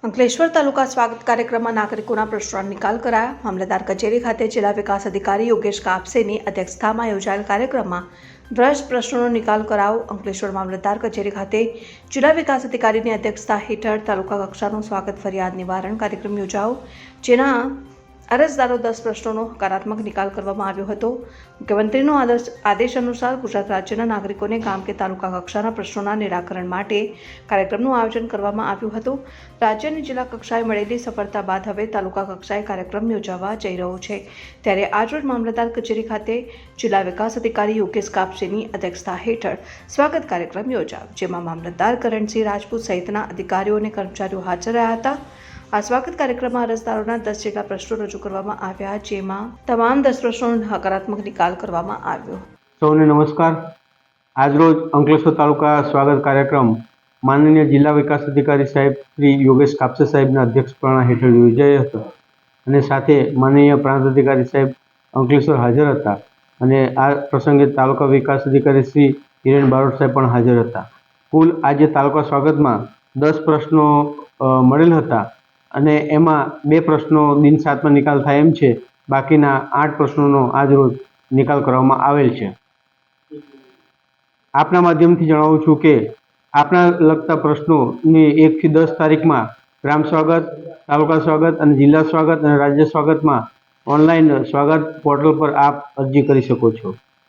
અંકલેશ્વર તાલુકા સ્વાગત કાર્યક્રમમાં નાગરિકોના પ્રશ્નોનો નિકાલ કરાયા. મામલતદાર કચેરી ખાતે જિલ્લા વિકાસ અધિકારી યોગેશ કાપસેની અધ્યક્ષતામાં યોજાયેલ કાર્યક્રમમાં પ્રશ્નોનો નિકાલ કરાયો. અંકલેશ્વર મામલતદાર કચેરી ખાતે જિલ્લા વિકાસ અધિકારીની અધ્યક્ષતા હેઠળ તાલુકા કક્ષાનો સ્વાગત ફરિયાદ નિવારણ કાર્યક્રમ યોજાયો, જેના અરજદારો 10 પ્રશ્નોનો હકારાત્મક નિકાલ કરવામાં આવ્યો હતો. મુખ્યમંત્રીનો આદેશ અનુસાર ગુજરાત રાજ્યના નાગરિકોને ગામ કે તાલુકા કક્ષાના પ્રશ્નોના નિરાકરણ માટે કાર્યક્રમનું આયોજન કરવામાં આવ્યું હતું. રાજ્ય અને જિલ્લા કક્ષાએ મળેલી સફળતા બાદ હવે તાલુકા કક્ષાએ કાર્યક્રમ યોજાવા જઈ રહ્યો છે. ત્યારે આજરોજ મામલતદાર કચેરી ખાતે જિલ્લા વિકાસ અધિકારી યોગેશ કાપસેની અધ્યક્ષતા હેઠળ સ્વાગત કાર્યક્રમ યોજાયો, જેમાં મામલતદાર કરણસિંહ રાજપૂત સહિતના અધિકારીઓ અને કર્મચારીઓ હાજર રહ્યા હતા. આ સ્વાગત કાર્યક્રમમાં અરજદારોના 10 જેટલા પ્રશ્નો રજૂ કરવામાં આવ્યા, જેમાં તમામ 10 પ્રશ્નોનો હકારાત્મક નિકાલ કરવામાં આવ્યો. સૌને નમસ્કાર. આજરોજ અંકલેશ્વર તાલુકા સ્વાગત કાર્યક્રમ માનનીય જિલ્લા વિકાસ અધિકારી સાહેબ શ્રી યોગેશ કાપસે સાહેબના અધ્યક્ષપણા હેઠળ યોજાયો હતો અને સાથે માનનીય પ્રાંત અધિકારી સાહેબ અંકલેશ્વર હાજર હતા અને આ પ્રસંગે તાલુકા વિકાસ અધિકારી શ્રી હિરેન બારોટ સાહેબ પણ હાજર હતા. કુલ આજે તાલુકા સ્વાગતમાં 10 પ્રશ્નો મળેલ હતા અને એમાં 2 પ્રશ્નો દિન 7માં નિકાલ થાય એમ છે. બાકીના 8 પ્રશ્નોનો આજરોજ નિકાલ કરવામાં આવેલ છે. આપના માધ્યમથી જણાવું છું કે આપના લગતા પ્રશ્નોની 1 થી 10 તારીખમાં ગ્રામ સ્વાગત, તાલુકા સ્વાગત અને જિલ્લા સ્વાગત અને રાજ્ય સ્વાગતમાં ઓનલાઈન સ્વાગત પોર્ટલ પર આપ અરજી કરી શકો છો.